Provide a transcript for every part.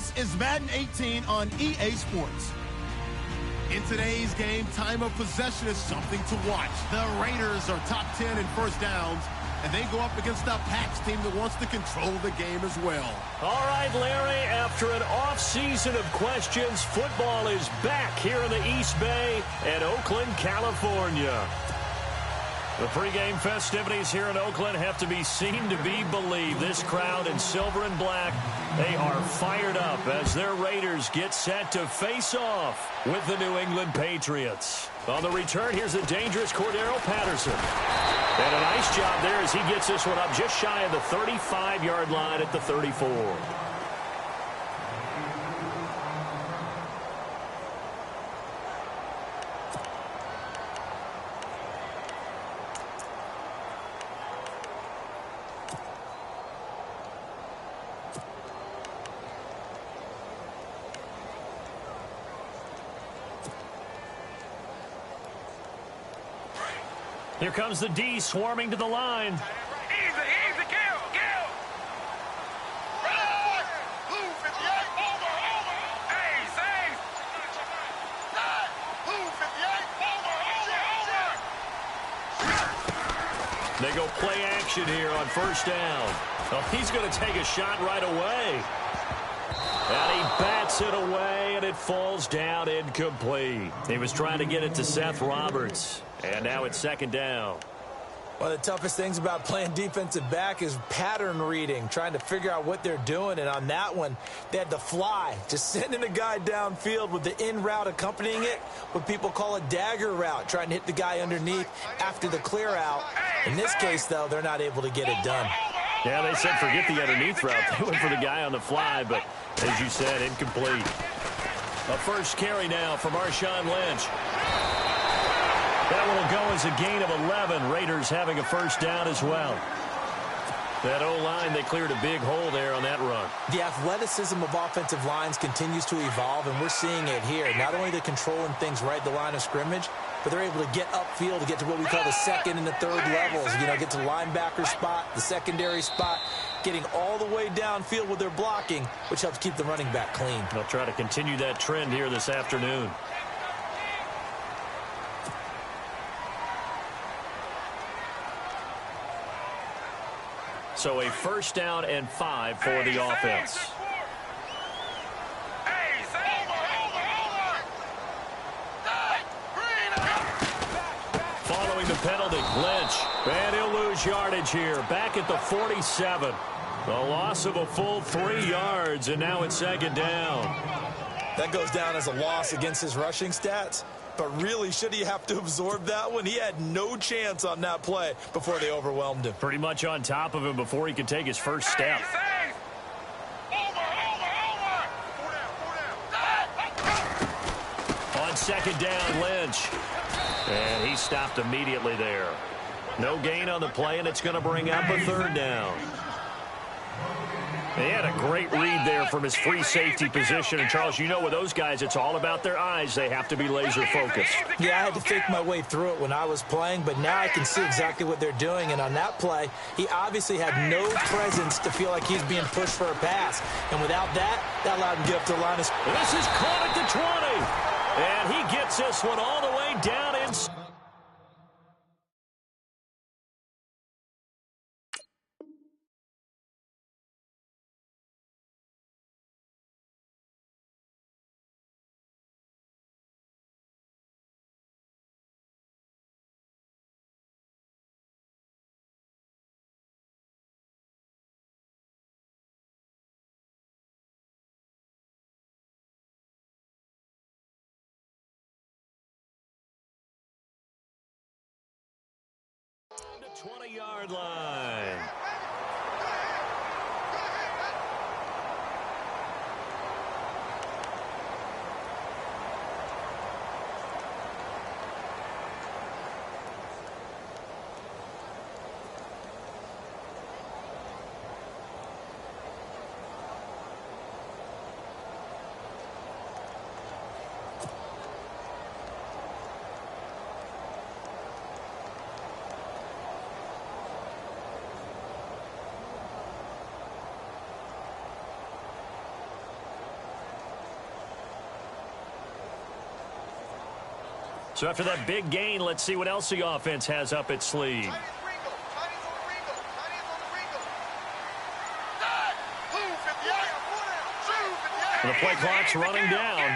This is Madden 18 on EA Sports. In today's game, time of possession is something to watch. The Raiders are top 10 in first downs, and they go up against a Pats team that wants to control the game as well. All right, Larry, after an off-season of questions, football is back here in the East Bay and Oakland, California. The pregame festivities here in Oakland have to be seen to be believed. This crowd in silver and black, they are fired up as their Raiders get set to face off with the New England Patriots. On the return, here's the dangerous Cordero Patterson. And a nice job there as he gets this one up just shy of the 35-yard line at the 34. Here comes the D swarming to the line. Easy, kill. Right. Blue 58, over. Hey, save. Blue 58, over. They go play action here on first down. Well, he's going to take a shot right away. And he bats it away, and it falls down incomplete. He was trying to get it to Seth Roberts. And now it's second down. One of the toughest things about playing defensive back is pattern reading, trying to figure out what they're doing. And on that one, they had to fly, just sending a guy downfield with the in route accompanying it, what people call a dagger route, trying to hit the guy underneath after the clear out. In this case, though, they're not able to get it done. Yeah, they said forget the underneath route. They went for the guy on the fly, but as you said, incomplete. A first carry now for Marshawn Lynch. That one will go as a gain of 11. Raiders having a first down as well. That O-line, they cleared a big hole there on that run. The athleticism of offensive lines continues to evolve, and we're seeing it here. Not only are they controlling things right at the line of scrimmage, but they're able to get upfield to get to what we call the second and the third levels. You know, get to the linebacker spot, the secondary spot, getting all the way downfield with their blocking, which helps keep the running back clean. They'll try to continue that trend here this afternoon. So a first down and 5 for the offense. Following the penalty, Lynch. And he'll lose yardage here. Back at the 47. A loss of a full 3 yards, and now it's second down. That goes down as a loss against his rushing stats. But really, should he have to absorb that one? He had no chance on that play before they overwhelmed him. Pretty much on top of him before he could take his first step. On second down, Lynch. And he stopped immediately there. No gain on the play, and it's going to bring up a third down. He had a great read there from his free safety position. And, Charles, you know with those guys, it's all about their eyes. They have to be laser-focused. Yeah, I had to fake my way through it when I was playing, but now I can see exactly what they're doing. And on that play, he obviously had no presence to feel like he's being pushed for a pass. And without that, that allowed him to get up to the line of scrimmage. This is caught at the 20. And he gets this one all the way down inside. The 20-yard line. So after that big gain, let's see what else the offense has up its sleeve. And the play clock's running down.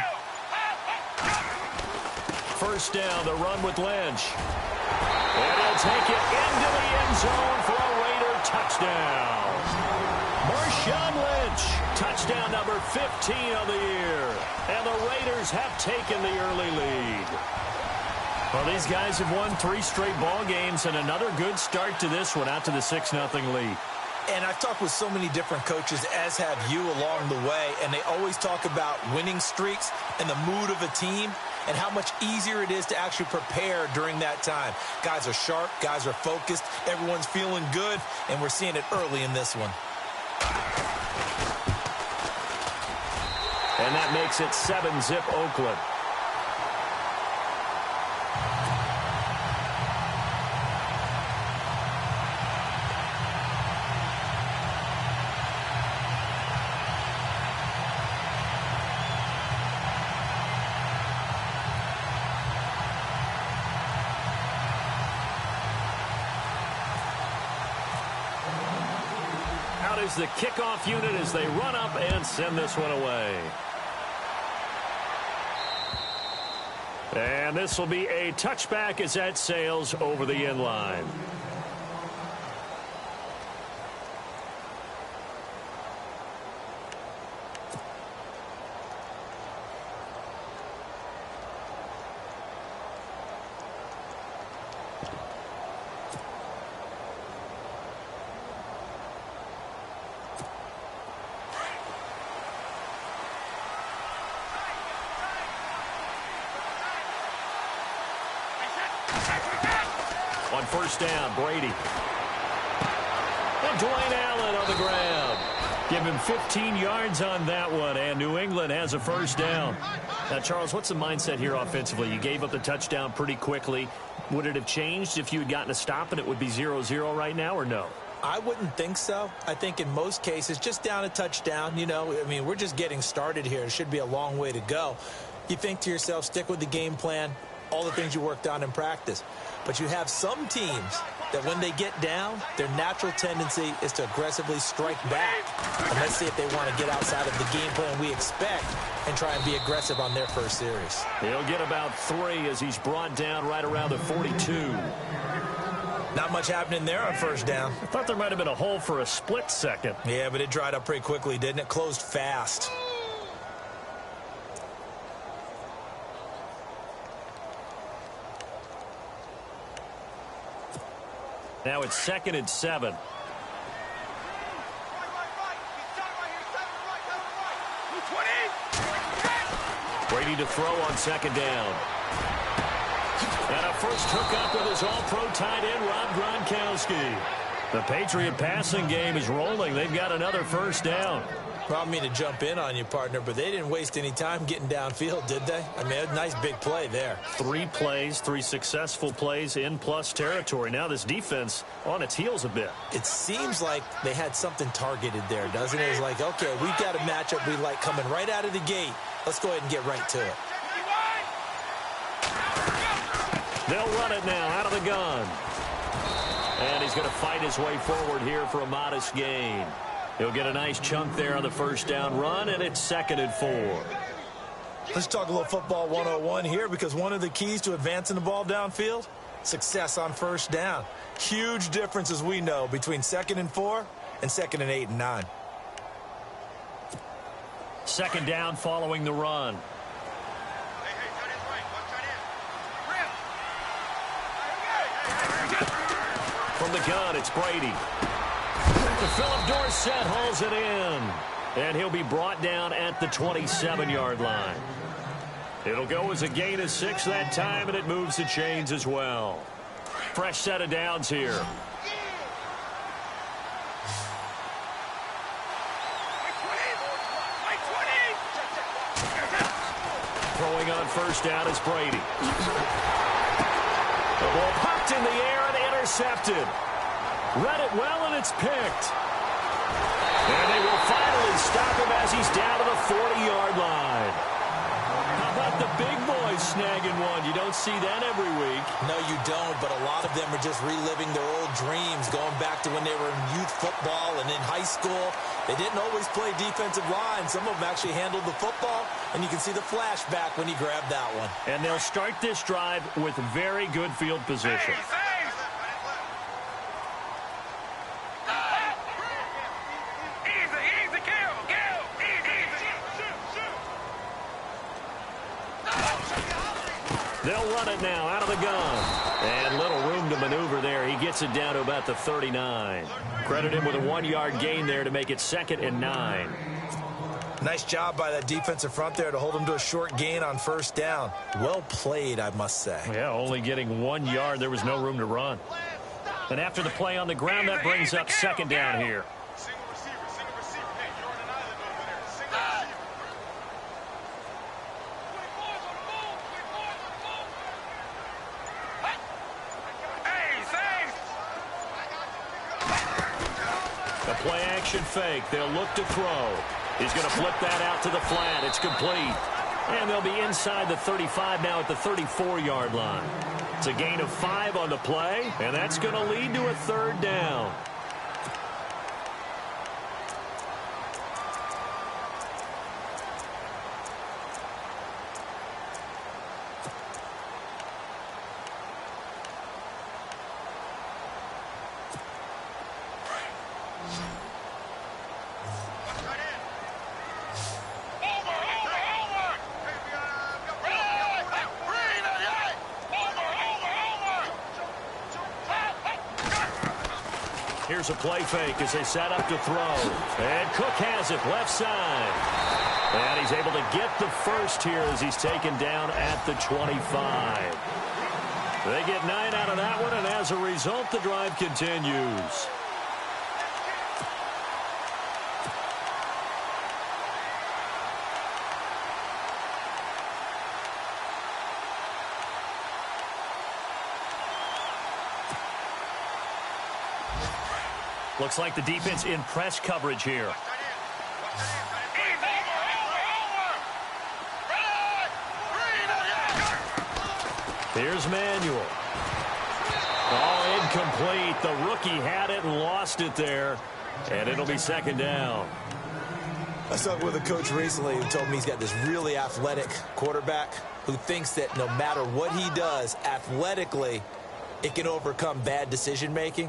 First down, the run with Lynch. And he'll take it into the end zone for a Raider touchdown. Marshawn Lynch, touchdown number 15 of the year. And the Raiders have taken the early lead. Well, these guys have won 3 straight ball games and another good start to this one out to the 6-0 lead. And I've talked with so many different coaches, as have you, along the way, and they always talk about winning streaks and the mood of a team and how much easier it is to actually prepare during that time. Guys are sharp, guys are focused, everyone's feeling good, and we're seeing it early in this one. And that makes it 7-zip Oakland. Is the kickoff unit as they run up and send this one away. And this will be a touchback as that sails over the end line. On first down, Brady. And Dwayne Allen on the grab. Give him 15 yards on that one, and New England has a first down. Now, Charles, what's the mindset here offensively? You gave up the touchdown pretty quickly. Would it have changed if you had gotten a stop and it would be 0-0 right now, or no? I wouldn't think so. I think in most cases, just down a touchdown, we're just getting started here. It should be a long way to go. You think to yourself, stick with the game plan, all the things you worked on in practice. But you have some teams that when they get down, their natural tendency is to aggressively strike back. And let's see if they want to get outside of the game plan we expect and try and be aggressive on their first series. He'll get about 3 as he's brought down right around the 42. Not much happening there on first down. I thought there might have been a hole for a split second. Yeah, but it dried up pretty quickly, didn't it? Closed fast. Now it's 2nd and 7. Brady to throw on 2nd down. And a first hookup with his all-pro tight end, Rob Gronkowski. The Patriot passing game is rolling. They've got another first down. Well, I mean to jump in on you, partner, but they didn't waste any time getting downfield, did they? I mean, a nice big play there. 3 plays, 3 successful plays in plus territory. Now this defense on its heels a bit. It seems like they had something targeted there, doesn't it? It's like, okay, we've got a matchup we like coming right out of the gate. Let's go ahead and get right to it. They'll run it now out of the gun. And he's going to fight his way forward here for a modest gain. He'll get a nice chunk there on the first down run, and it's 2nd and 4. Let's talk a little football 101 here, because one of the keys to advancing the ball downfield, success on first down. Huge difference, as we know, between 2nd and 4 and 2nd and 8 and 9. 2nd down following the run. From the gun, it's Brady. Philip Dorsett hauls it in. And he'll be brought down at the 27-yard line. It'll go as a gain of 6 that time, and it moves the chains as well. Fresh set of downs here. Throwing on first down is Brady. The ball popped in the air and intercepted. Read it well, and it's picked. And they will finally stop him as he's down to the 40-yard line. How about the big boys boys snagging one. You don't see that every week. No, you don't, but a lot of them are just reliving their old dreams, going back to when they were in youth football and in high school. They didn't always play defensive line. Some of them actually handled the football, and you can see the flashback when he grabbed that one. And they'll start this drive with very good field position. They'll run it now out of the gun. And little room to maneuver there. He gets it down to about the 39. Credit him with a 1-yard gain there to make it 2nd and 9. Nice job by that defensive front there to hold him to a short gain on 1st down. Well played, I must say. Yeah, only getting 1 yard. There was no room to run. And after the play on the ground, that brings up 2nd down here. Play action fake. They'll look to throw. He's going to flip that out to the flat. It's complete. And they'll be inside the 35 now at the 34-yard line. It's a gain of 5 on the play, and that's going to lead to a 3rd down. Here's a play fake as they set up to throw. And Cook has it left side. And he's able to get the first here as he's taken down at the 25. They get 9 out of that one, and as a result, the drive continues. Looks like the defense in press coverage here. Here's Manuel. Oh, incomplete. The rookie had it and lost it there. And it'll be 2nd down. I talked with a coach recently who told me he's got this really athletic quarterback who thinks that no matter what he does athletically, it can overcome bad decision-making.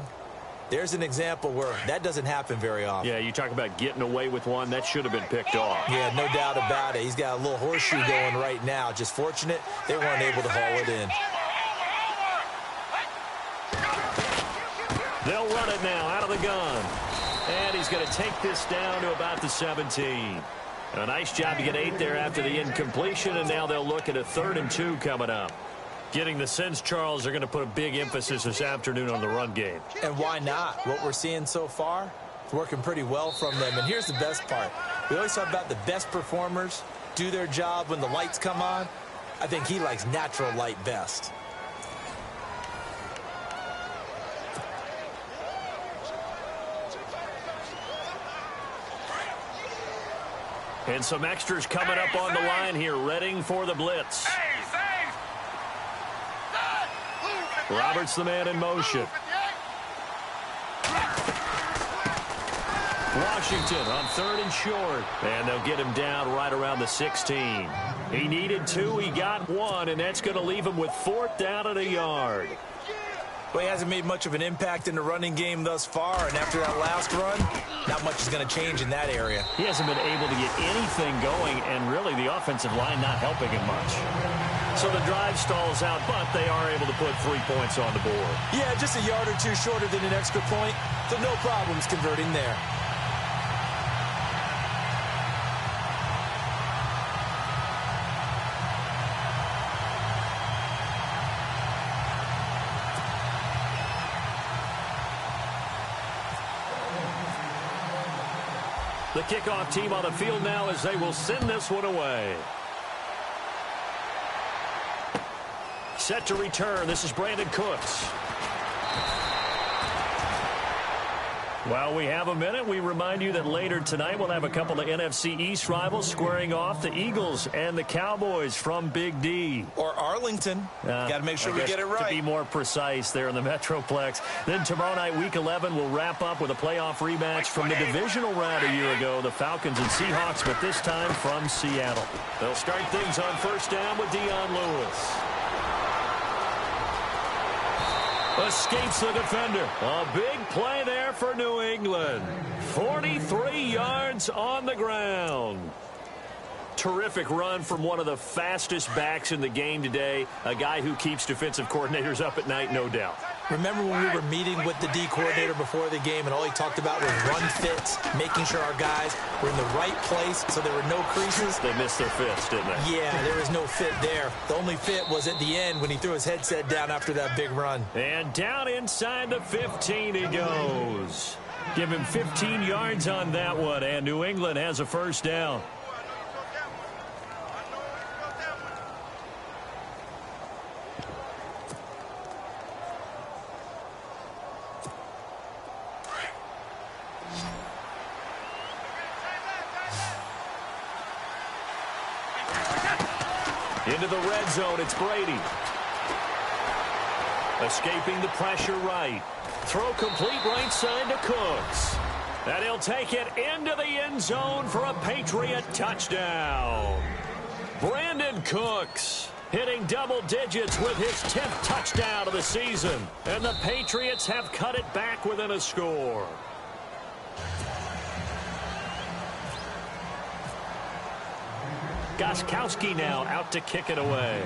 There's an example where that doesn't happen very often. Yeah, you talk about getting away with one. That should have been picked off. Yeah, no doubt about it. He's got a little horseshoe going right now. Just fortunate they weren't able to haul it in. They'll run it now out of the gun. And he's going to take this down to about the 17. A nice job to get 8 there after the incompletion, and now they'll look at a 3rd and 2 coming up. Getting the sense, Charles, they're going to put a big emphasis this afternoon on the run game. And why not? What we're seeing so far, it's working pretty well from them. And here's the best part. We always talk about the best performers do their job when the lights come on. I think he likes natural light best. And some extras coming up on the line here, readying for the blitz. Roberts the man in motion. Washington on 3rd and short. And they'll get him down right around the 16. He needed 2, he got 1, and that's going to leave him with 4th down at a yard. Well, he hasn't made much of an impact in the running game thus far, and after that last run, not much is going to change in that area. He hasn't been able to get anything going, and really the offensive line not helping him much. So the drive stalls out, but they are able to put 3 points on the board. Yeah, just a yard or 2 shorter than an extra point, so no problems converting there. The kickoff team on the field now as they will send this one away. Set to return. This is Brandon Cooks. While we have a minute, we remind you that later tonight we'll have a couple of NFC East rivals squaring off, the Eagles and the Cowboys from Big D. Or Arlington. Got to make sure we get it right. To be more precise there in the Metroplex. Then tomorrow night, Week 11, we'll wrap up with a playoff rematch from the divisional round a year ago, the Falcons and Seahawks, but this time from Seattle. They'll start things on first down with Dion Lewis. Escapes the defender. A big play there for New England. 43 yards on the ground. Terrific run from one of the fastest backs in the game today. A guy who keeps defensive coordinators up at night, no doubt. Remember when we were meeting with the D coordinator before the game and all he talked about was run fits, making sure our guys were in the right place so there were no creases? They missed their fits, didn't they? Yeah, there was no fit there. The only fit was at the end when he threw his headset down after that big run. And down inside the 15 he goes. Give him 15 yards on that one, and New England has a first down. Into the red zone, it's Brady. Escaping the pressure right. Throw complete right side to Cooks. And he'll take it into the end zone for a Patriot touchdown. Brandon Cooks hitting double digits with his 10th touchdown of the season. And the Patriots have cut it back within a score. Gostkowski now out to kick it away.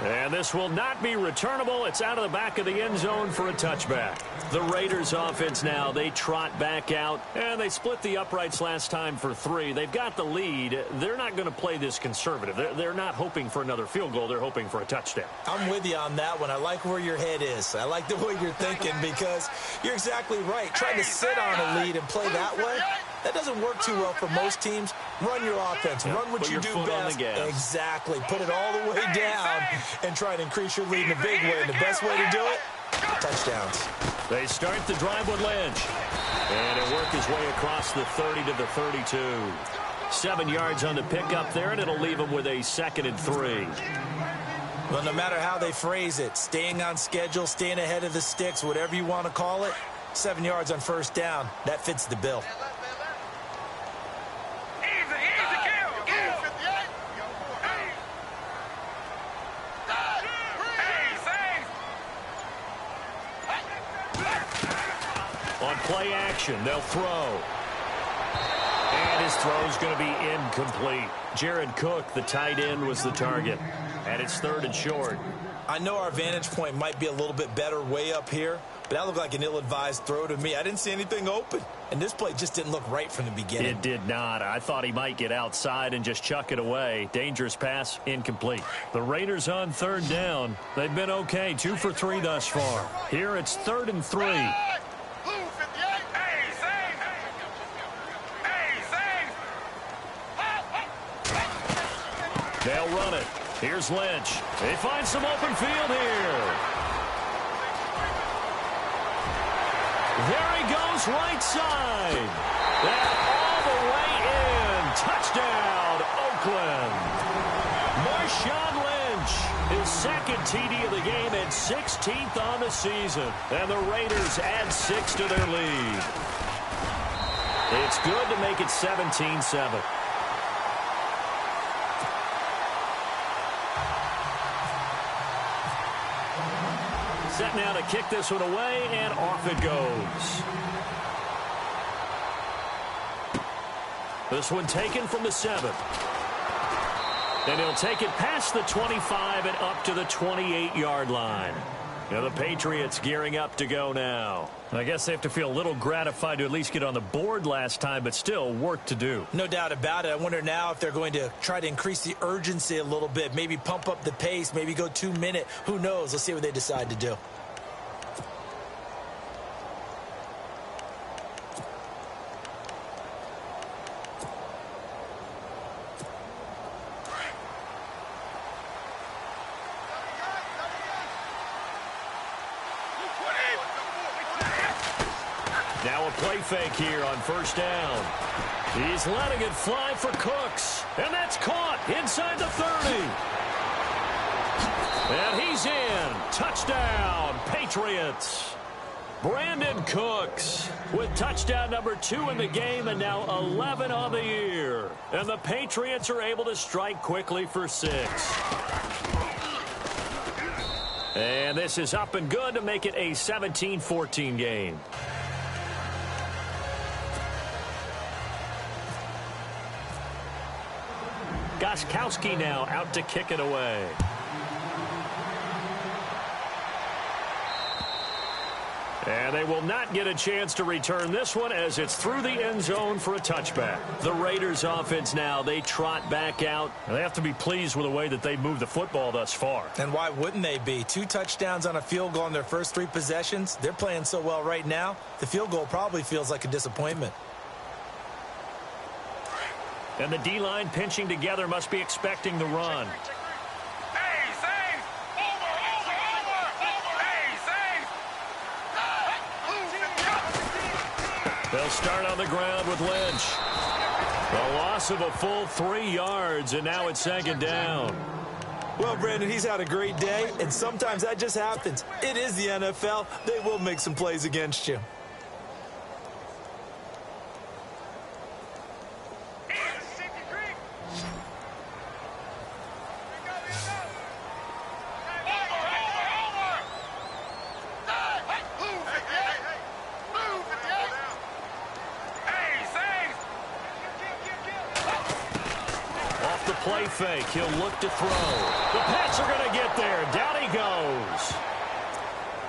And this will not be returnable. It's out of the back of the end zone for a touchback. The Raiders offense now, they trot back out, and they split the uprights last time for 3. They've got the lead. They're not going to play this conservative. They're not hoping for another field goal. They're hoping for a touchdown. I'm with you on that one. I like where your head is. I like the way you're thinking because you're exactly right. Trying to sit on a lead and play that way, that doesn't work too well for most teams. Run your offense. Run what you do best. Exactly. Put it all the way down and try to increase your lead in a big way. And the best way to do it, touchdowns. They start the drive with Lynch. And it'll work his way across the 30 to the 32. 7 yards on the pickup there, and it'll leave him with a 2nd and 3. Well, no matter how they phrase it, staying on schedule, staying ahead of the sticks, whatever you want to call it, 7 yards on first down, that fits the bill. On play action, they'll throw. And his throw's going to be incomplete. Jared Cook, the tight end, was the target. And it's 3rd and short. I know our vantage point might be a little bit better way up here, but that looked like an ill-advised throw to me. I didn't see anything open. And this play just didn't look right from the beginning. It did not. I thought he might get outside and just chuck it away. Dangerous pass, incomplete. The Raiders on 3rd down. They've been okay, 2 for 3 thus far. Here it's 3rd and 3. They'll run it. Here's Lynch. They find some open field here. There he goes, right side. And all the way in. Touchdown, Oakland. Marshawn Lynch, his 2nd TD of the game and 16th on the season. And the Raiders add 6 to their lead. It's good to make it 17-7. Set now to kick this one away, and off it goes. This one taken from the 7. And he'll take it past the 25 and up to the 28-yard line. Now the Patriots gearing up to go now. I guess they have to feel a little gratified to at least get on the board last time, but still work to do. No doubt about it. I wonder now if they're going to try to increase the urgency a little bit, maybe pump up the pace, maybe go 2-minute. Who knows? Let's see what they decide to do. play fake here on first down. He's letting it fly for Cooks. And that's caught inside the 30. And he's in. Touchdown, Patriots. Brandon Cooks with touchdown number 2 in the game and now 11 on the year. And the Patriots are able to strike quickly for 6. And this is up and good to make it a 17-14 game. Gostkowski now out to kick it away. And they will not get a chance to return this one as it's through the end zone for a touchback. The Raiders offense now, they trot back out. And they have to be pleased with the way that they moved the football thus far. And why wouldn't they be? 2 touchdowns on a field goal in their first 3 possessions. They're playing so well right now, the field goal probably feels like a disappointment. And the D-line pinching together must be expecting the run. They'll start on the ground with Lynch. A loss of a full 3 yards, and now it's second down. Well, Brandon, he's had a great day, and sometimes that just happens. It is the NFL. They will make some plays against you. Play fake. He'll look to throw. The Pats are going to get there. Down he goes.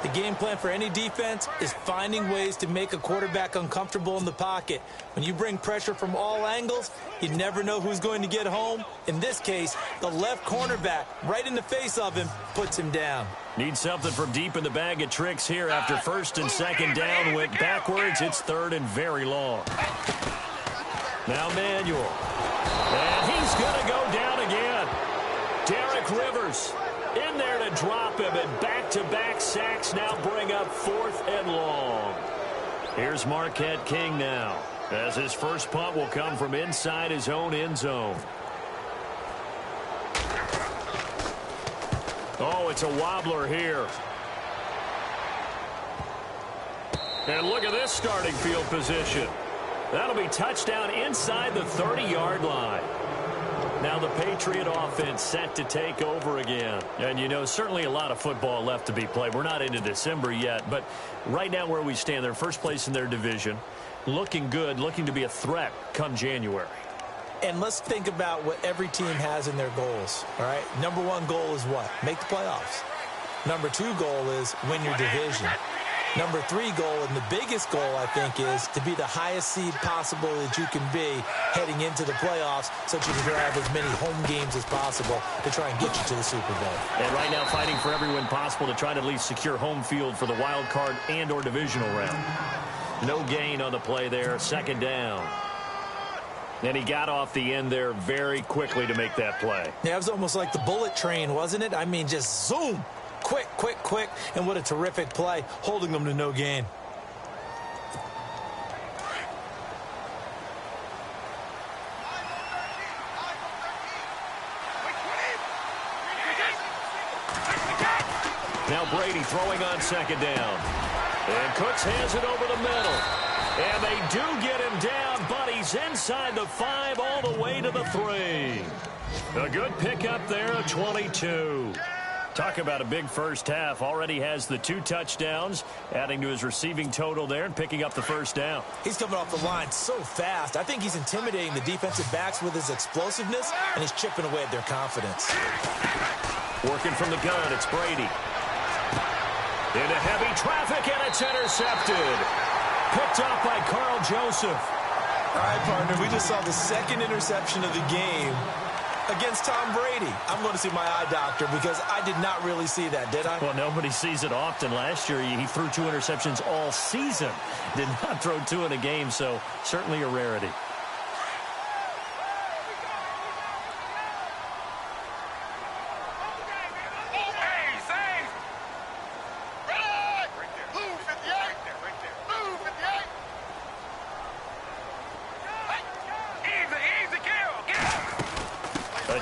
The game plan for any defense is finding ways to make a quarterback uncomfortable in the pocket. When you bring pressure from all angles, you never know who's going to get home. In this case, the left cornerback, right in the face of him, puts him down. Need something from deep in the bag of tricks here after first and second down went backwards. It's third and very long. Now Manuel. And he's going to go down again. Derek Rivers in there to drop him, and back-to-back sacks now bring up 4th and long. Here's Marquette King now, as his first punt will come from inside his own end zone. Oh, it's a wobbler here. And look at this starting field position. That'll be touchdown inside the 30-yard line. Now the Patriot offense set to take over again. And, you know, certainly a lot of football left to be played. We're not into December yet, but right now where we stand, they're first place in their division. Looking good, looking to be a threat come January. And let's think about what every team has in their goals, all right? Number 1 goal is what? Make the playoffs. Number 2 goal is win your division. Number 3 goal, and the biggest goal, I think, is to be the highest seed possible that you can be heading into the playoffs so that you can have as many home games as possible to try and get you to the Super Bowl. And right now fighting for every win possible to try to at least secure home field for the wild card and or divisional round. No gain on the play there, second down. And he got off the end there very quickly to make that play. Yeah, it was almost like the bullet train, wasn't it? I mean, just zoom. Quick, quick, quick, and what a terrific play, holding them to no gain. Now Brady throwing on second down. And Cooks has it over the middle. And they do get him down, but he's inside the 5 all the way to the 3. A good pickup there, a 22. Talk about a big first half. Already has the 2 touchdowns, adding to his receiving total there and picking up the first down. He's coming off the line so fast. I think he's intimidating the defensive backs with his explosiveness, and he's chipping away at their confidence. Working from the gun, it's Brady. Into heavy traffic, and it's intercepted. Picked off by Carl Joseph. All right, partner, we just saw the 2nd interception of the game against Tom Brady. I'm going to see my eye doctor because I did not really see that, did I? Well, nobody sees it often. Last year, he threw 2 interceptions all season. Did not throw 2 in a game, so certainly a rarity.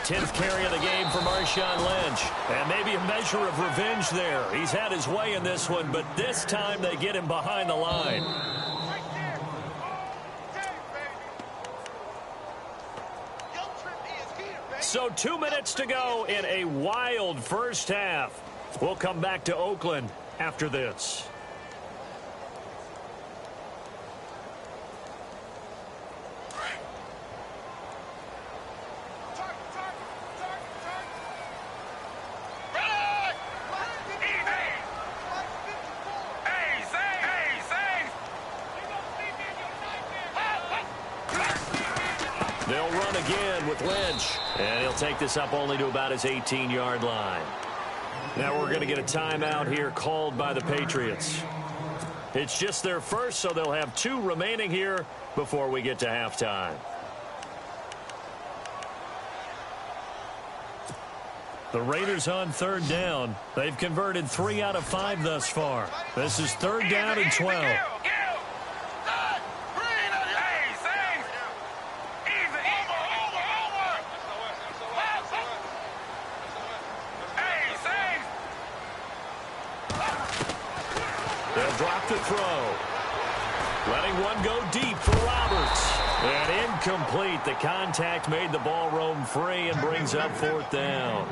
10th carry of the game for Marshawn Lynch. And maybe a measure of revenge there. He's had his way in this one, but this time they get him behind the line. So 2 minutes to go in a wild first half. We'll come back to Oakland after this. They'll run again with Lynch. And he'll take this up only to about his 18-yard line. Now we're going to get a timeout here called by the Patriots. It's just their first, so they'll have 2 remaining here before we get to halftime. The Raiders on 3rd down. They've converted 3 out of 5 thus far. This is 3rd down and 12. Drop the throw. Letting one go deep for Roberts. And incomplete. The contact made the ball roam free and brings up 4th down.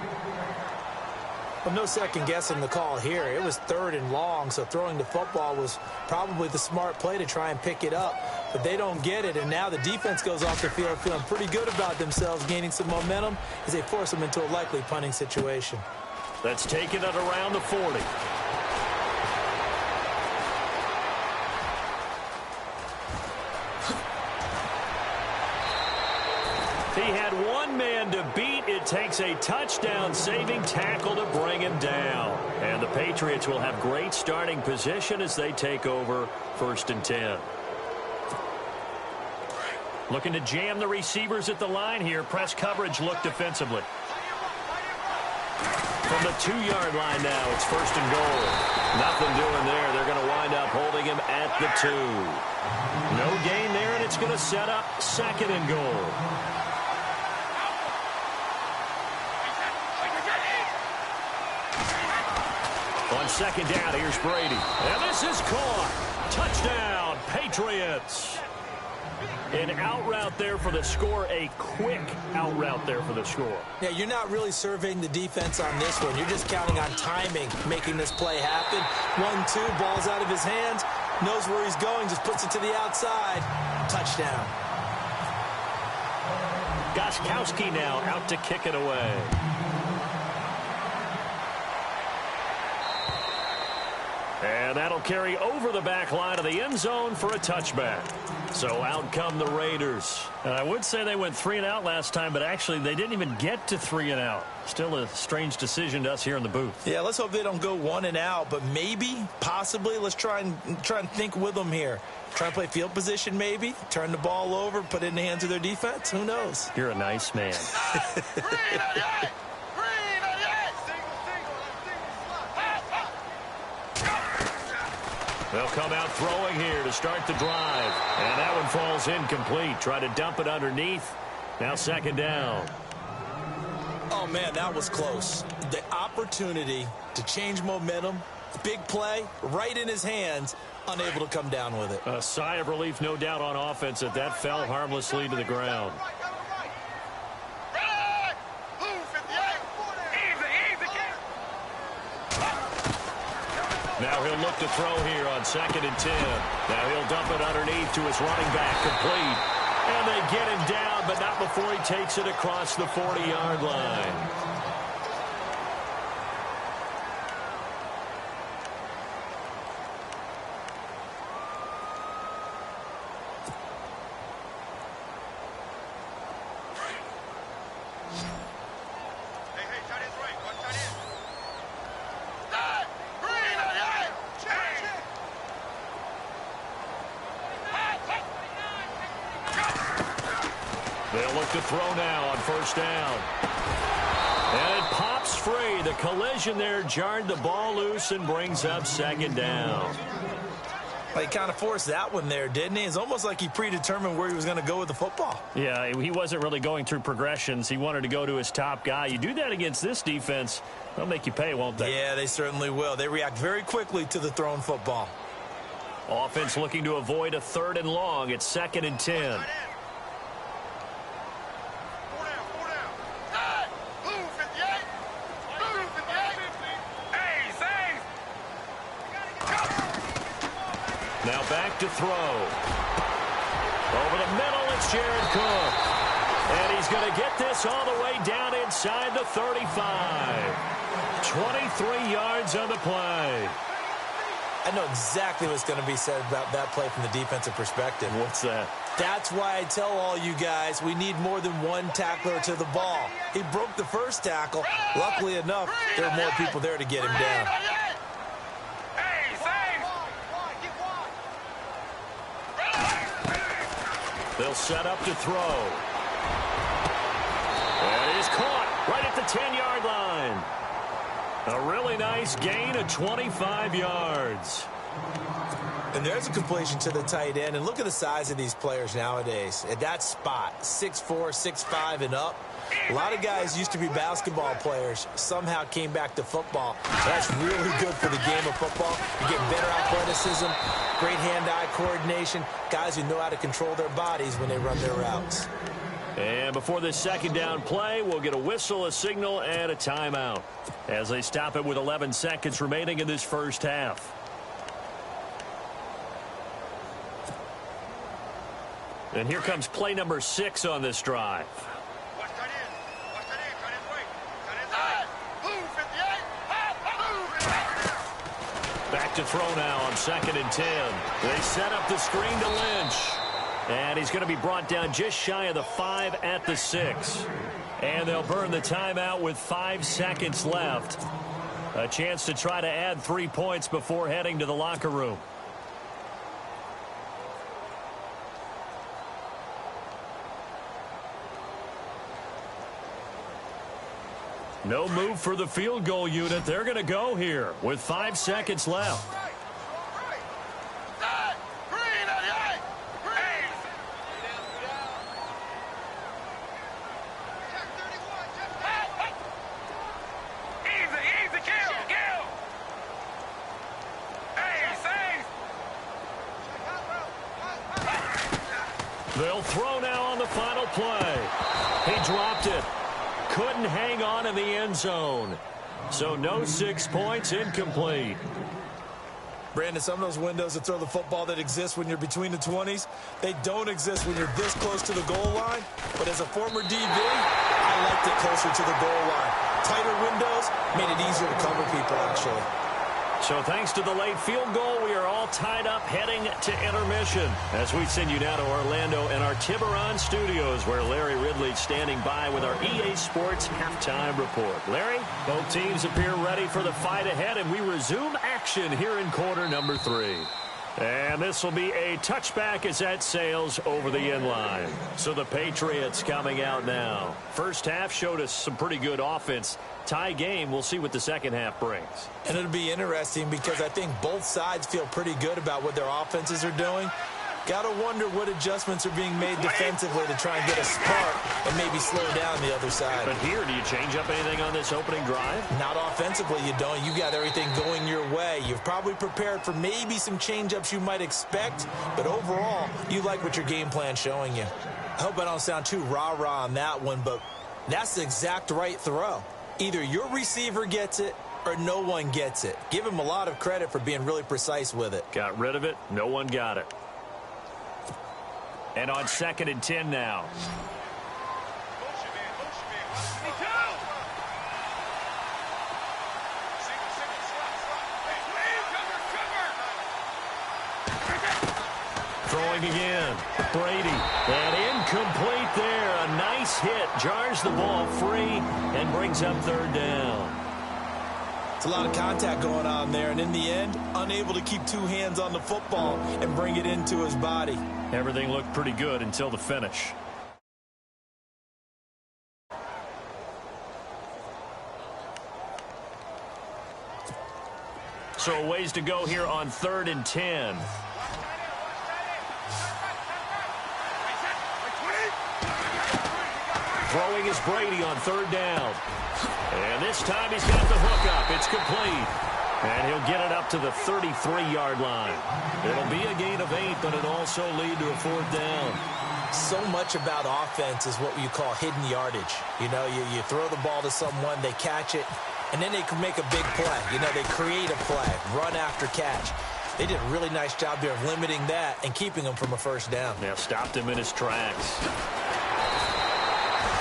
Well, no second guessing the call here. It was 3rd and long, so throwing the football was probably the smart play to try and pick it up. But they don't get it, and now the defense goes off the field feeling pretty good about themselves, gaining some momentum as they force them into a likely punting situation. That's taken it around the 40. He had one man to beat. It takes a touchdown-saving tackle to bring him down. And the Patriots will have great starting position as they take over 1st and 10. Looking to jam the receivers at the line here. Press coverage look defensively. From the 2-yard line now, it's 1st and goal. Nothing doing there. They're going to wind up holding him at the 2. No gain there, and it's going to set up 2nd and goal. On 2nd down, here's Brady. And this is caught. Touchdown, Patriots. An out route there for the score, a quick out route there for the score. Yeah, you're not really surveying the defense on this one. You're just counting on timing, making this play happen. 1-2, ball's out of his hands, knows where he's going, just puts it to the outside. Touchdown. Gostkowski now out to kick it away. And that'll carry over the back line of the end zone for a touchback. So out come the Raiders. And I would say they went 3 and out last time, but actually they didn't even get to 3 and out. Still a strange decision to us here in the booth. Yeah, let's hope they don't go 1 and out, but maybe, possibly, let's try and think with them here. Try and play field position maybe, turn the ball over, put it in the hands of their defense. Who knows? You're a nice man. They'll come out throwing here to start the drive. And that one falls incomplete. Try to dump it underneath. Now 2nd down. Oh, man, that was close. The opportunity to change momentum, big play, right in his hands, unable to come down with it. A sigh of relief, no doubt, on offense that that fell harmlessly to the ground. Now he'll look to throw here on 2nd and 10. Now he'll dump it underneath to his running back, complete. And they get him down, but not before he takes it across the 40-yard line. They'll look to throw now on 1st down. And it pops free. The collision there jarred the ball loose and brings up 2nd down. He kind of forced that one there, didn't he? It's almost like he predetermined where he was going to go with the football. Yeah, he wasn't really going through progressions. He wanted to go to his top guy. You do that against this defense, they'll make you pay, won't they? Yeah, they certainly will. They react very quickly to the thrown football. Offense looking to avoid a 3rd and long. It's 2nd and 10. Now back to throw. Over the middle, it's Jared Cook. And he's going to get this all the way down inside the 35. 23 yards on the play. I know exactly what's going to be said about that play from the defensive perspective. What's that? That's why I tell all you guys we need more than one tackler to the ball. He broke the first tackle. Luckily enough, there are more people there to get him down. They'll set up to throw. And he's caught right at the 10-yard line. A really nice gain of 25 yards. And there's a completion to the tight end. And look at the size of these players nowadays. At that spot, 6'4", 6'5", and up. A lot of guys used to be basketball players, somehow came back to football. That's really good for the game of football. You get better athleticism, great hand-eye coordination, guys who know how to control their bodies when they run their routes. And before this 2nd down play, we'll get a whistle, a signal, and a timeout as they stop it with 11 seconds remaining in this first half. And here comes play number 6 on this drive. Back to throw now on 2nd and 10. They set up the screen to Lynch. And he's going to be brought down just shy of the 5 at the 6. And they'll burn the timeout with 5 seconds left. A chance to try to add 3 points before heading to the locker room. No move for the field goal unit. They're going to go here with 5 seconds left. They'll throw now on the final play. He dropped it. Couldn't hang on in the end zone. So no 6 points, incomplete. Brandon, some of those windows to throw the football that exist when you're between the 20s, they don't exist when you're this close to the goal line. But as a former DB, I liked it closer to the goal line. Tighter windows made it easier to cover people, actually. So thanks to the late field goal, we are all tied up heading to intermission as we send you now to Orlando and our Tiburon studios where Larry Ridley's standing by with our EA Sports halftime report. Larry, both teams appear ready for the fight ahead, and we resume action here in quarter number 3. And this will be a touchback as that sails over the end line. So the Patriots coming out now. First half showed us some pretty good offense. Tie game, we'll see what the second half brings. And it'll be interesting because I think both sides feel pretty good about what their offenses are doing. Got to wonder what adjustments are being made defensively to try and get a spark and maybe slow down the other side. But here, do you change up anything on this opening drive? Not offensively, you don't. You got everything going your way. You've probably prepared for maybe some change-ups you might expect, but overall, you like what your game plan's showing you. I hope I don't sound too rah-rah on that one, but that's the exact right throw. Either your receiver gets it or no one gets it. Give him a lot of credit for being really precise with it. Got rid of it. No one got it. And on 2nd and 10 now. Throwing again. Brady. And incomplete there. A nice hit. Jars the ball free and brings up 3rd down. It's a lot of contact going on there, and in the end, unable to keep 2 hands on the football and bring it into his body. Everything looked pretty good until the finish. So a ways to go here on 3rd and 10. Throwing is Brady on third down. And this time he's got the hook up. It's complete. And he'll get it up to the 33-yard line. It'll be a gain of 8, but it'll also lead to a fourth down. So much about offense is what you call hidden yardage. You know, you throw the ball to someone, they catch it, and then they can make a big play. You know, they create a play, run after catch. They did a really nice job there of limiting that and keeping him from a first down. Now stopped him in his tracks.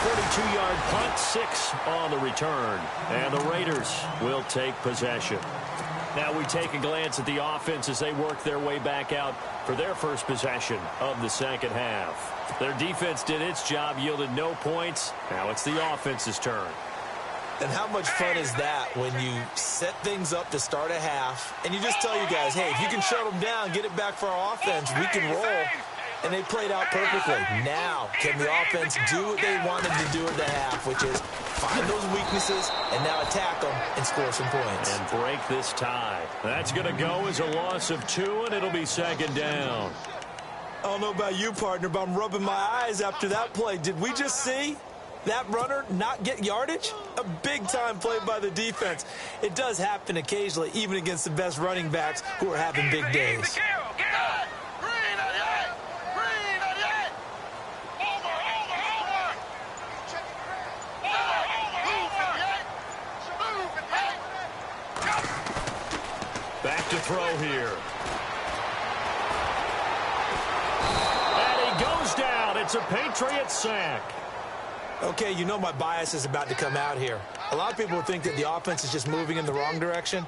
42-yard punt, 6 on the return. And the Raiders will take possession. Now we take a glance at the offense as they work their way back out for their first possession of the second half. Their defense did its job, yielded no points. Now it's the offense's turn. And how much fun is that when you set things up to start a half and you just tell you guys, hey, if you can shut them down, get it back for our offense, we can roll. And they played out perfectly. Now, can the offense do what they wanted to do at the half, which is find those weaknesses and now attack them and score some points. And break this tie. That's going to go as a loss of 2, and it'll be second down. I don't know about you, partner, but I'm rubbing my eyes after that play. Did we just see that runner not get yardage? A big-time play by the defense. It does happen occasionally, even against the best running backs who are having big days. Back to throw here. And he goes down. It's a Patriot sack. Okay, you know my bias is about to come out here. A lot of people think that the offense is just moving in the wrong direction.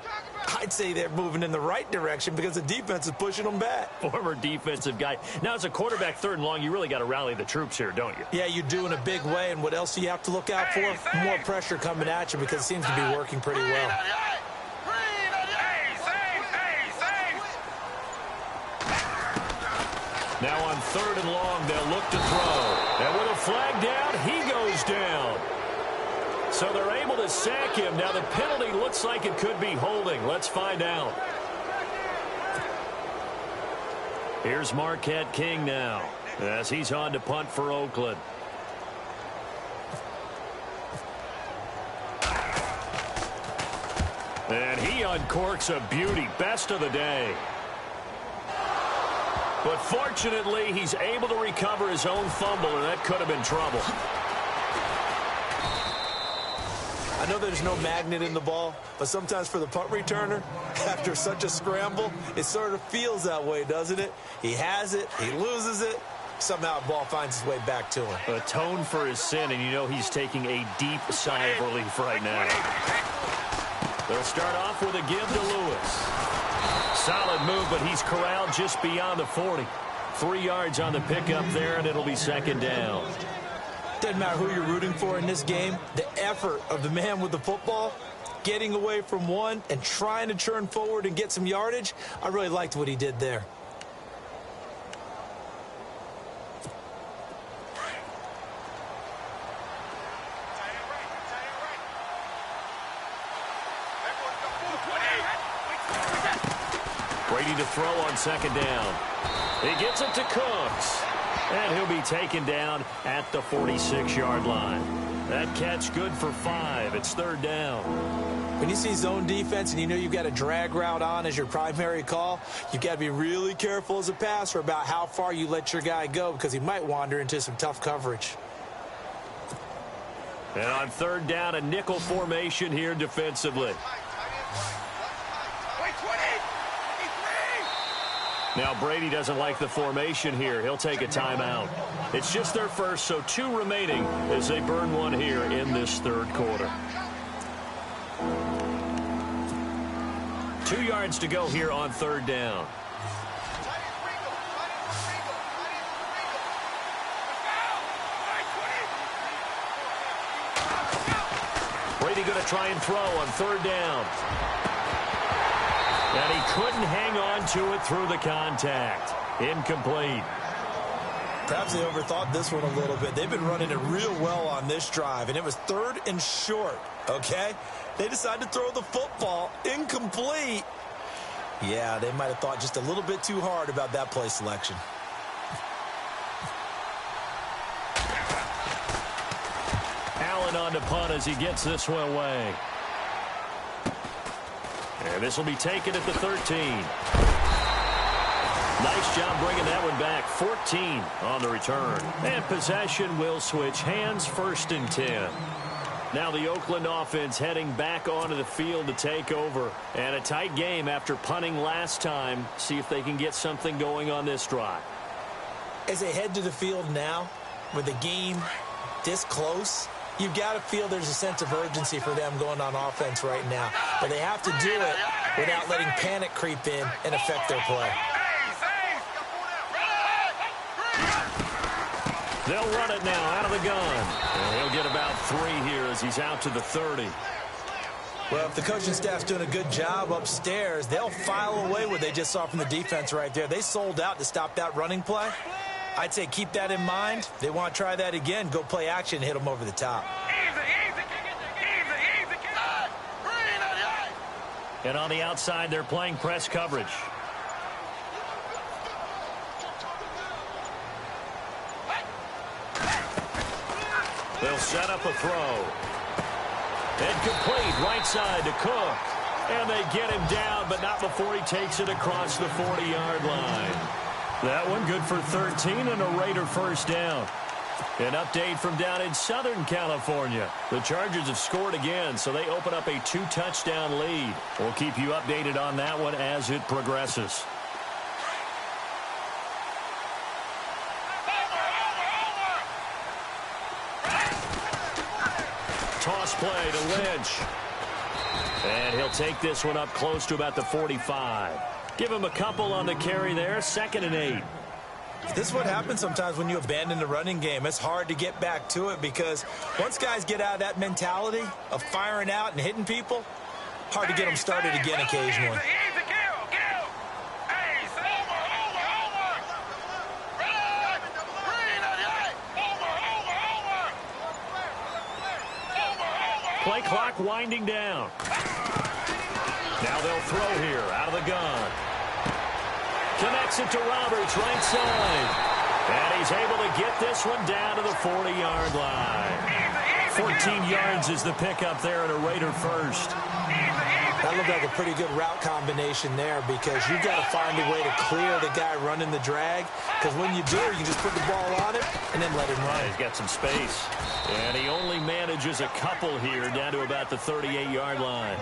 I'd say they're moving in the right direction because the defense is pushing them back. Former defensive guy. Now, as a quarterback, third and long, you really got to rally the troops here, don't you? Yeah, you do in a big way. And what else do you have to look out for? More pressure coming at you because it seems to be working pretty well. Now on third and long, they'll look to throw. And with a flag down, he goes down. So they're able to sack him. Now the penalty looks like it could be holding. Let's find out. Here's Marquette King now as he's on to punt for Oakland. And he uncorks a beauty. Best of the day. But fortunately, he's able to recover his own fumble, and that could have been trouble. I know there's no magnet in the ball, but sometimes for the punt returner, after such a scramble, it sort of feels that way, doesn't it? He has it, he loses it, somehow the ball finds its way back to him. Atone for his sin, and you know he's taking a deep sigh of relief right now. They'll start off with a give to Lewis. Solid move, but he's corralled just beyond the 40. 3 yards on the pickup there, and it'll be second down. Doesn't matter who you're rooting for in this game. The effort of the man with the football, getting away from one and trying to turn forward and get some yardage, I really liked what he did there. Brady to throw on second down. He gets it to Cooks. And he'll be taken down at the 46-yard line. That catch good for 5. It's third down. When you see zone defense and you know you've got a drag route on as your primary call, you've got to be really careful as a passer about how far you let your guy go because he might wander into some tough coverage. And on third down, a nickel formation here defensively. Now Brady doesn't like the formation here. He'll take a timeout. It's just their first, so 2 remaining as they burn one here in this third quarter. 2 yards to go here on third down. Brady going to try and throw on third down. And he couldn't hang on to it through the contact. Incomplete. Perhaps they overthought this one a little bit. They've been running it real well on this drive, and it was third and short, okay? They decided to throw the football incomplete. Yeah, they might have thought just a little bit too hard about that play selection. line on to punt as he gets this one away. And this will be taken at the 13. Nice job bringing that one back. 14 on the return. And possession will switch hands, 1st and 10. Now the Oakland offense heading back onto the field to take over. And a tight game after punting last time. See if they can get something going on this drive. As they head to the field now, with the game this close, you've got to feel there's a sense of urgency for them going on offense right now. But they have to do it without letting panic creep in and affect their play. They'll run it now out of the gun. And he'll get about 3 here as he's out to the 30. Well, if the coaching staff's doing a good job upstairs, they'll file away what they just saw from the defense right there. They sold out to stop that running play. I'd say keep that in mind. They want to try that again. Go play action and hit them over the top. And on the outside, they're playing press coverage. They'll set up a throw. And complete right side to Cook. And they get him down, but not before he takes it across the 40-yard line. That one good for 13 and a Raider first down. An update from down in Southern California. The Chargers have scored again, so they open up a 2-touchdown lead. We'll keep you updated on that one as it progresses. Toss play to Lynch. And he'll take this one up close to about the 45. Give him a couple on the carry there. 2nd and 8. This is what happens sometimes when you abandon the running game. It's hard to get back to it because once guys get out of that mentality of firing out and hitting people, hard to get them started again occasionally. Play clock winding down. Now they'll throw here out of the gun. Connects it to Roberts, right side. And he's able to get this one down to the 40-yard line. 14 yards is the pickup there at a Raider first. That looked like a pretty good route combination there because you've got to find a way to clear the guy running the drag. Because when you do, you can just put the ball on it and then let him run. He's got some space. And he only manages a couple here down to about the 38-yard line.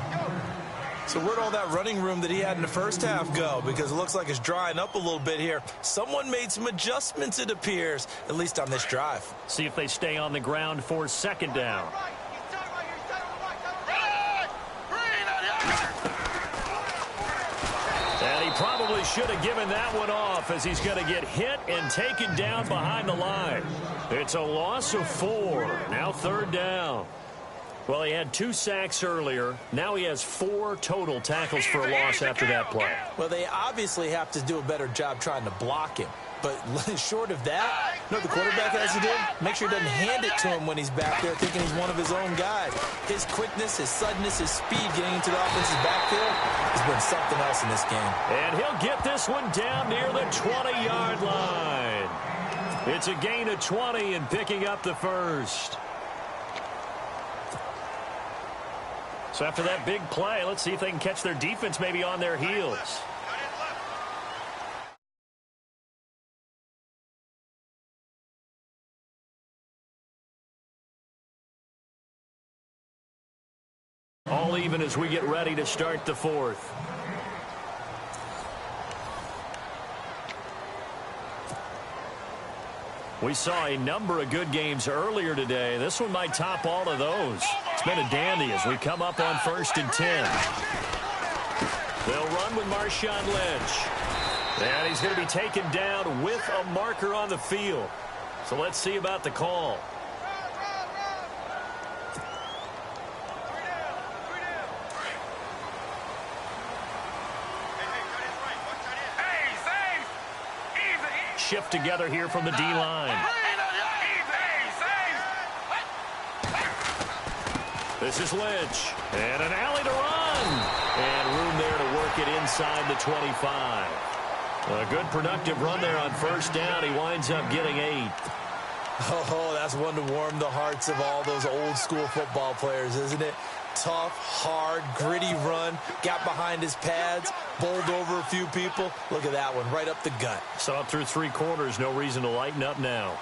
So where'd all that running room that he had in the first half go? Because it looks like it's drying up a little bit here. Someone made some adjustments, it appears, at least on this drive. See if they stay on the ground for 2nd down. And he probably should have given that one off as he's going to get hit and taken down behind the line. It's a loss of 4. Now 3rd down. Well, he had 2 sacks earlier. Now he has 4 total tackles for a loss after that play. Well, they obviously have to do a better job trying to block him. But short of that, you know what the quarterback has to do? Make sure he doesn't hand it to him when he's back there thinking he's one of his own guys. His quickness, his suddenness, his speed getting into the offensive backfield has been something else in this game. And he'll get this one down near the 20-yard line. It's a gain of 20 and picking up the first. So after that big play, let's see if they can catch their defense maybe on their heels. All even as we get ready to start the 4th. We saw a number of good games earlier today. This one might top all of those. It's been a dandy as we come up on 1st and 10. They'll run with Marshawn Lynch. And he's going to be taken down with a marker on the field. So let's see about the call. Shift together here from the D-line. This is Lynch. And an alley to run. And room there to work it inside the 25. A good productive run there on 1st down. He winds up getting 8. Oh, that's one to warm the hearts of all those old school football players, isn't it? Tough, hard, gritty run, got behind his pads, bowled over a few people. Look at that one, right up the gut. So up through 3 quarters, no reason to lighten up now.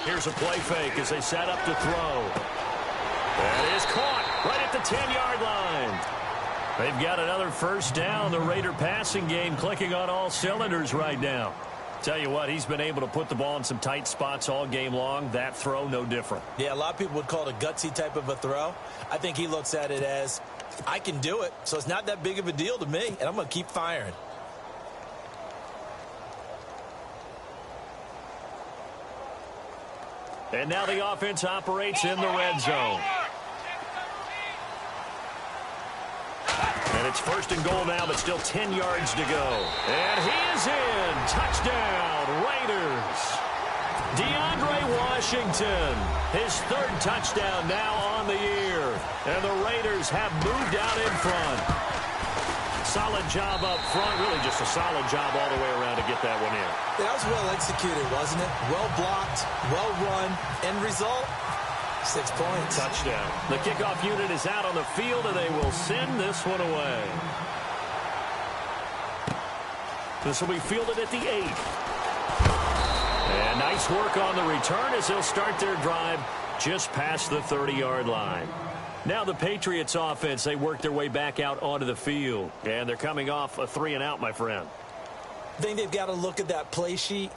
Here's a play fake as they set up to throw. That is caught right at the 10-yard line. They've got another first down. The Raider passing game clicking on all cylinders right now. Tell you what, he's been able to put the ball in some tight spots all game long. That throw, no different. Yeah, a lot of people would call it a gutsy type of a throw. I think he looks at it as, I can do it, so it's not that big of a deal to me, and I'm going to keep firing. And now the offense operates in the red zone. And it's first and goal now, but still 10 yards to go. And he is in. Touchdown, Raiders. DeAndre Washington, his 3rd touchdown now on the year. And the Raiders have moved out in front. Solid job up front. Really just a solid job all the way around to get that one in. That was well executed, wasn't it? Well blocked, well run. End result, 6 points. Touchdown. The kickoff unit is out on the field, and they will send this one away. This will be fielded at the 8. And nice work on the return as they'll start their drive just past the 30-yard line. Now the Patriots offense, they work their way back out onto the field. And they're coming off a 3-and-out, my friend. I think they've got to look at that play sheet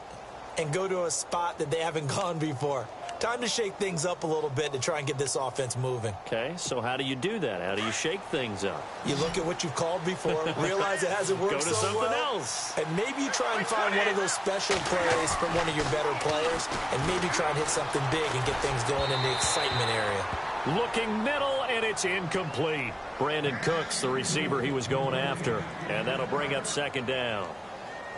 and go to a spot that they haven't gone before. Time to shake things up a little bit to try and get this offense moving. Okay, so how do you do that? How do you shake things up? You look at what you've called before, realize it hasn't worked Go to so something well, else. and maybe you try and find one of those special plays from one of your better players, and maybe try and hit something big and get things going in the excitement area. Looking middle, and it's incomplete. Brandon Cooks, the receiver he was going after, and that'll bring up 2nd down.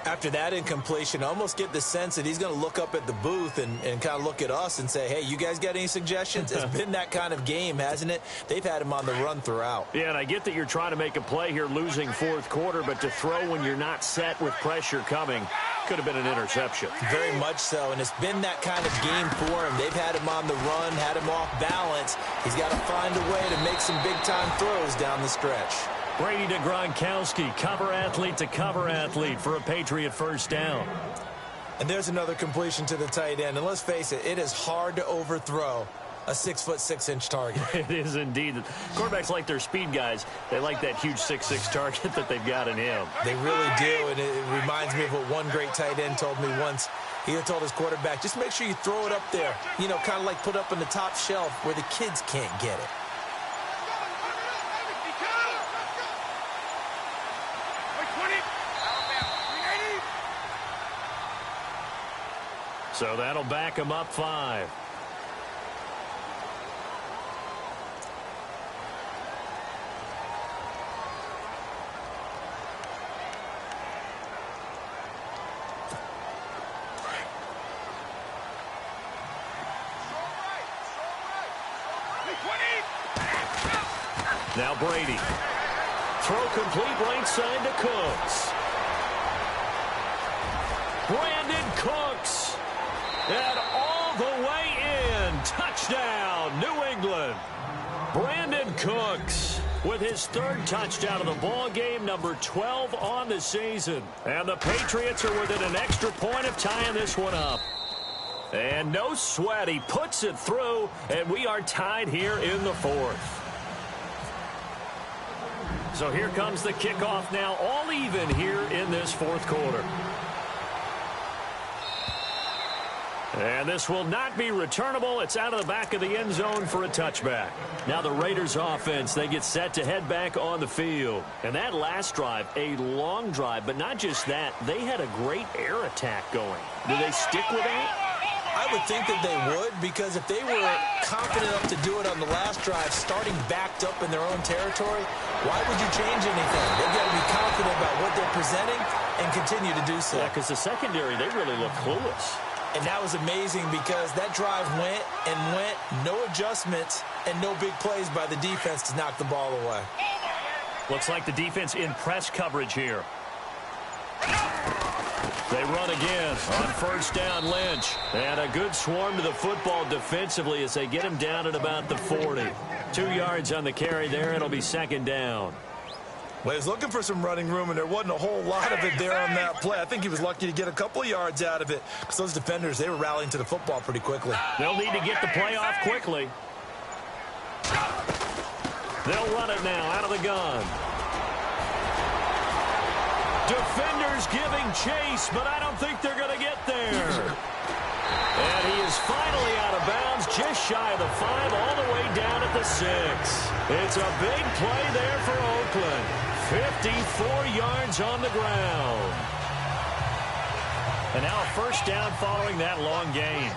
After that incompletion, I almost get the sense that he's going to look up at the booth and kind of look at us and say, hey, you guys got any suggestions? It's been that kind of game, hasn't it? They've had him on the run throughout. Yeah, and I get that you're trying to make a play here, losing 4th quarter, but to throw when you're not set with pressure coming could have been an interception. Very much so, and it's been that kind of game for him. They've had him on the run, had him off balance. He's got to find a way to make some big-time throws down the stretch. Brady to Gronkowski, cover athlete to cover athlete for a Patriot first down. And there's another completion to the tight end. And let's face it, it is hard to overthrow a 6'6" target. It is indeed. Quarterbacks like their speed guys. They like that huge 6'6" target that they've got in him. They really do, and it reminds me of what one great tight end told me once. He had told his quarterback, just make sure you throw it up there. You know, kind of like put up on the top shelf where the kids can't get it. So that'll back him up 5. Now Brady. Throw complete right side to Cooks. Brandon Cooks. And all the way in. Touchdown, New England. Brandon Cooks with his 3rd touchdown of the ball game, number 12 on the season. And the Patriots are within an extra point of tying this one up. And no sweat. He puts it through, and we are tied here in the 4th. So here comes the kickoff now, all even here in this 4th quarter. And this will not be returnable. It's out of the back of the end zone for a touchback. Now the Raiders offense, they get set to head back on the field. And that last drive, a long drive, but not just that. They had a great air attack going. Do they stick with that? I would think that they would, because if they were confident enough to do it on the last drive, starting backed up in their own territory, why would you change anything? They've got to be confident about what they're presenting and continue to do so. Yeah, because the secondary, they really look clueless. And that was amazing because that drive went and went, no adjustments and no big plays by the defense to knock the ball away. Looks like the defense in press coverage here. They run again on first down, Lynch. And a good swarm to the football defensively as they get him down at about the 40. 2 yards on the carry there. It'll be second down. Well, he was looking for some running room, and there wasn't a whole lot of it there on that play. I think he was lucky to get a couple of yards out of it because those defenders, they were rallying to the football pretty quickly. They'll need to get the play off quickly. They'll run it now out of the gun. Defenders giving chase, but I don't think they're going to get there. And he is finally out of bounds, just shy of the 5, all the way down at the 6. It's a big play there for Oakland. 54 yards on the ground. And now a first down following that long gain.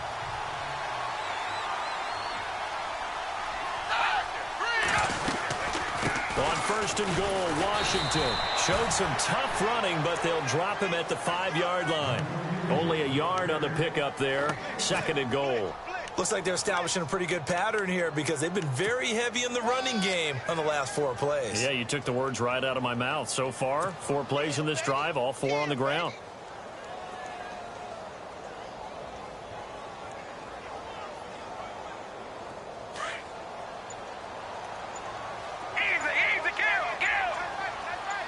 On first and goal, Washington showed some tough running, but they'll drop him at the 5-yard line. Only a yard on the pickup there. Second and goal. Looks like they're establishing a pretty good pattern here because they've been very heavy in the running game on the last 4 plays. Yeah, you took the words right out of my mouth. So far, 4 plays in this drive, all 4 on the ground.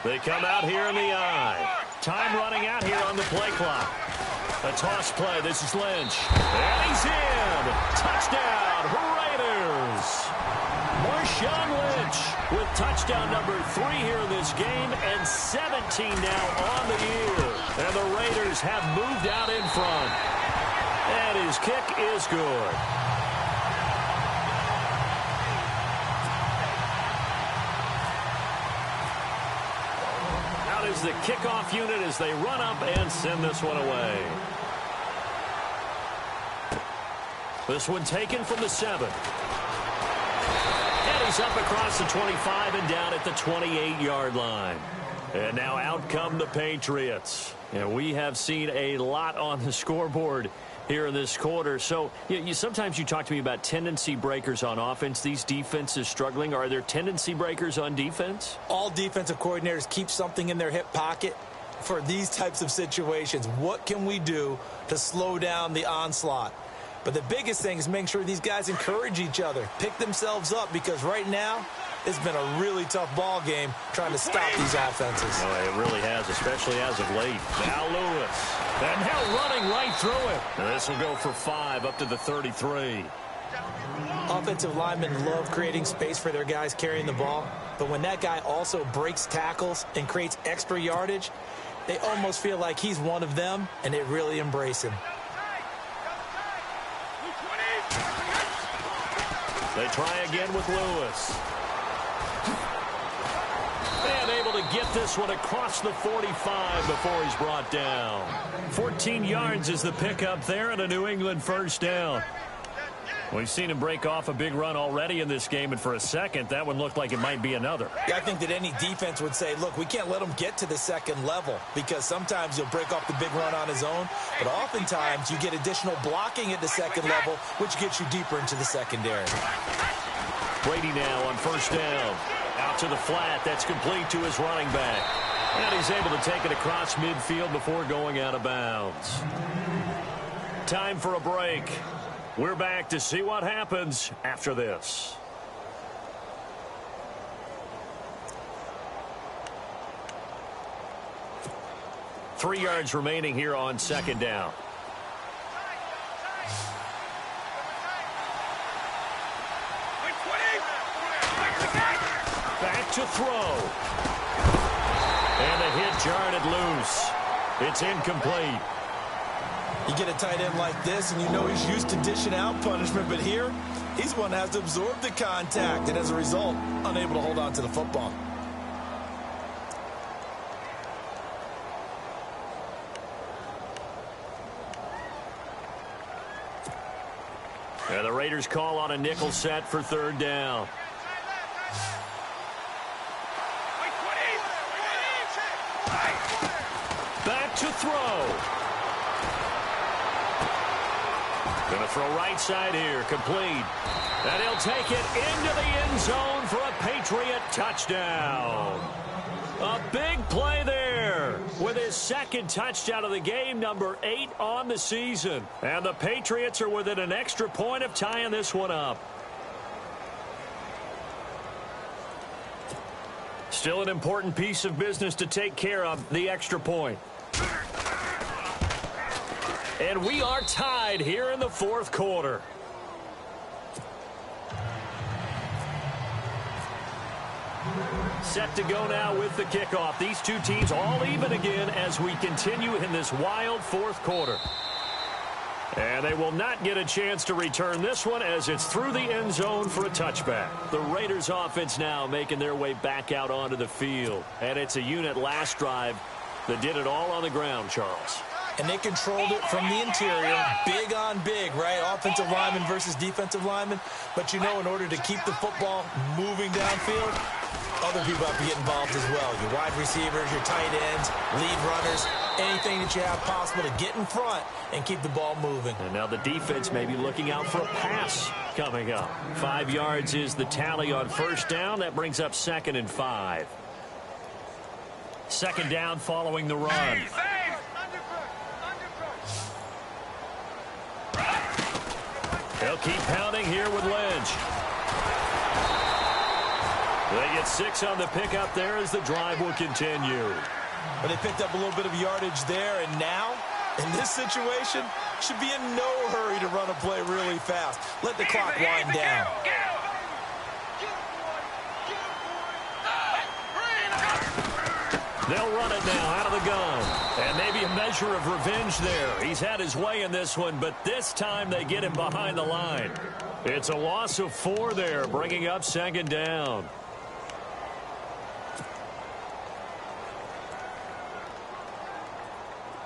They come out here in the eye. Time running out here on the play clock. A toss play. This is Lynch. And he's in. Touchdown, Raiders. Marshawn Lynch with touchdown number 3 here in this game and 17 now on the year. And the Raiders have moved out in front. And his kick is good. Is the kickoff unit as they run up and send this one away. This one taken from the 7. And he's up across the 25 and down at the 28-yard line. And now out come the Patriots. And we have seen a lot on the scoreboard here in this quarter. So sometimes you talk to me about tendency breakers on offense. These defenses struggling. Are there tendency breakers on defense? All defensive coordinators keep something in their hip pocket for these types of situations. What can we do to slow down the onslaught? But the biggest thing is making sure these guys encourage each other, pick themselves up, because right now it's been a really tough ball game trying to stop these offenses. Oh, it really has, especially as of late. Now Lewis. And now running right through it. And this will go for 5 up to the 33. Offensive linemen love creating space for their guys carrying the ball. But when that guy also breaks tackles and creates extra yardage, they almost feel like he's one of them, and they really embrace him. They try again with Lewis. And able to get this one across the 45 before he's brought down. 14 yards is the pickup there and a New England first down. We've seen him break off a big run already in this game, and for a second, that one looked like it might be another. Yeah, I think that any defense would say, look, we can't let him get to the second level because sometimes he'll break off the big run on his own, but oftentimes you get additional blocking at the second level, which gets you deeper into the secondary. Brady now on first down. Out to the flat. That's complete to his running back. And he's able to take it across midfield before going out of bounds. Time for a break. We're back to see what happens after this. Three yards remaining here on second down. Back to throw. And the hit jarred it loose. It's incomplete. You get a tight end like this, and you know he's used to dishing out punishment, but here, he's one that has to absorb the contact, and as a result, unable to hold on to the football. And the Raiders call on a nickel set for third down. Back to throw. Going to throw right side here, complete. And he'll take it into the end zone for a Patriot touchdown. A big play there with his second touchdown of the game, number 8 on the season. And the Patriots are within an extra point of tying this one up. Still an important piece of business to take care of, the extra point. And we are tied here in the fourth quarter. Set to go now with the kickoff. These two teams all even again as we continue in this wild fourth quarter. And they will not get a chance to return this one as it's through the end zone for a touchback. The Raiders offense now making their way back out onto the field. And it's a unit last drive that did it all on the ground, Charles. And they controlled it from the interior, big on big, right? Offensive lineman versus defensive lineman. But, you know, in order to keep the football moving downfield, other people have to get involved as well. Your wide receivers, your tight ends, lead runners, anything that you have possible to get in front and keep the ball moving. And now the defense may be looking out for a pass coming up. 5 yards is the tally on first down. That brings up 2nd and 5. Second down following the run. They'll keep pounding here with Lynch. They get 6 on the pickup there as the drive will continue. But they picked up a little bit of yardage there, and now, in this situation, should be in no hurry to run a play really fast. Let the clock wind down. They'll run it now out of the gun. And maybe a measure of revenge there. He's had his way in this one, but this time they get him behind the line. It's a loss of 4 there, bringing up 2nd down.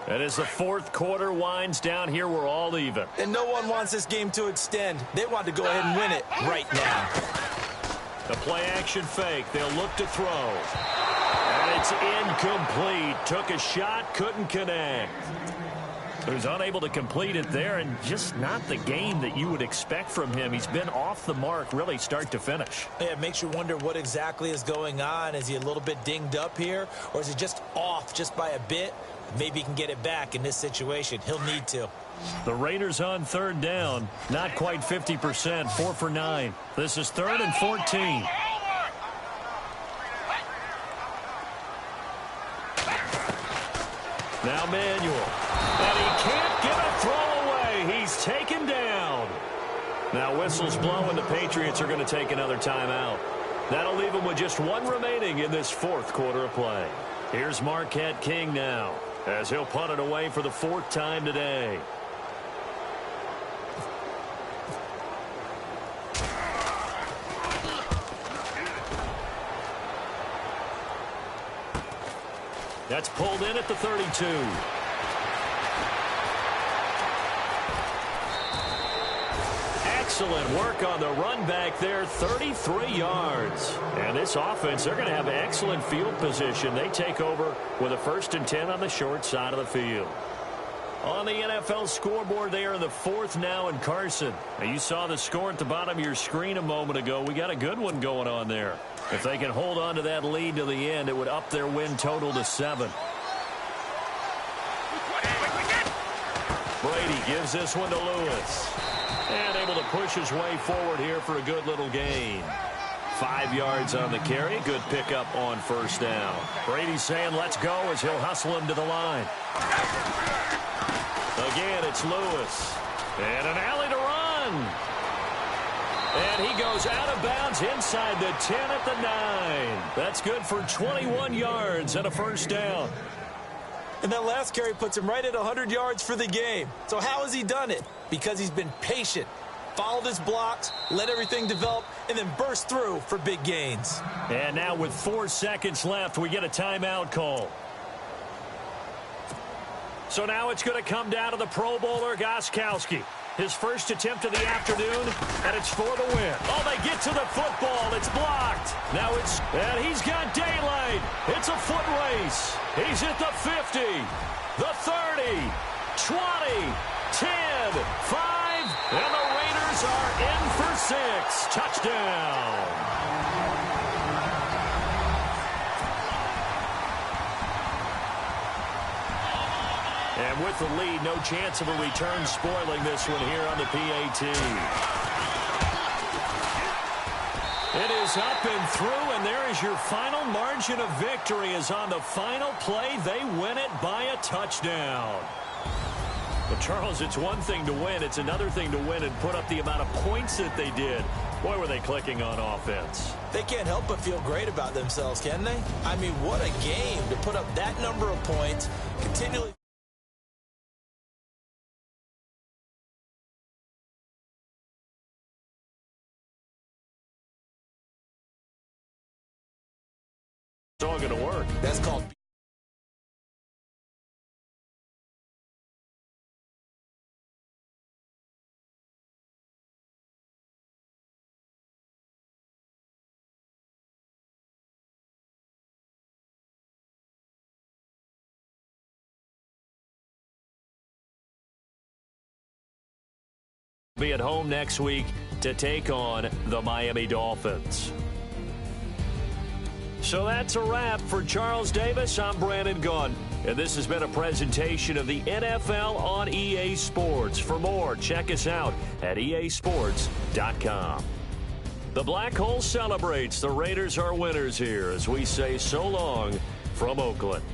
And as the fourth quarter winds down here, we're all even. And no one wants this game to extend. They want to go ahead and win it right now. The play action fake. They'll look to throw. And it's incomplete. Took a shot, couldn't connect. He was unable to complete it there, and just not the game that you would expect from him. He's been off the mark really start to finish. Yeah, it makes you wonder what exactly is going on. Is he a little bit dinged up here, or is he just off just by a bit? Maybe he can get it back in this situation. He'll need to. The Raiders on 3rd down. Not quite 50%. 4 for 9. This is 3rd and 14. Now Manuel. And he can't get a throw away. He's taken down. Now whistles blow, and the Patriots are going to take another timeout. That'll leave them with just 1 remaining in this fourth quarter of play. Here's Marquette King now, as he'll punt it away for the 4th time today. That's pulled in at the 32. Excellent work on the run back there, 33 yards. And this offense, they're going to have excellent field position. They take over with a 1st and 10 on the short side of the field. On the NFL scoreboard, they are in the 4th now in Carson. Now, you saw the score at the bottom of your screen a moment ago. We got a good one going on there. If they can hold on to that lead to the end, it would up their win total to 7. Brady gives this one to Lewis. And able to push his way forward here for a good little gain. 5 yards on the carry. Good pickup on 1st down. Brady's saying let's go as he'll hustle him to the line. Again, it's Lewis. And an alley to run. And he goes out of bounds inside the 10 at the 9. That's good for 21 yards and a 1st down. And that last carry puts him right at 100 yards for the game. So how has he done it? Because he's been patient, followed his blocks, let everything develop, and then burst through for big gains. And now with 4 seconds left, we get a timeout call. So now it's going to come down to the Pro Bowler, Gostkowski. His first attempt of the afternoon, and it's for the win. Oh, they get to the football. It's blocked. Now and he's got daylight. It's a foot race. He's at the 50, the 30, 20, 10, 5, touchdown. And with the lead, no chance of a return spoiling this one here on the PAT. It is up and through, and there is your final margin of victory. Is on the final play. They win it by a touchdown. But, Charles, it's one thing to win. It's another thing to win and put up the amount of points that they did. Boy, were they clicking on offense. They can't help but feel great about themselves, can they? I mean, what a game to put up that number of points, continually. It's all going to work. That's called. Be at home next week to take on the Miami Dolphins. So that's a wrap for Charles Davis. I'm Brandon Gunn, and this has been a presentation of the NFL on EA Sports. For more, check us out at easports.com. The Black Hole celebrates. The Raiders are winners here as we say so long from Oakland.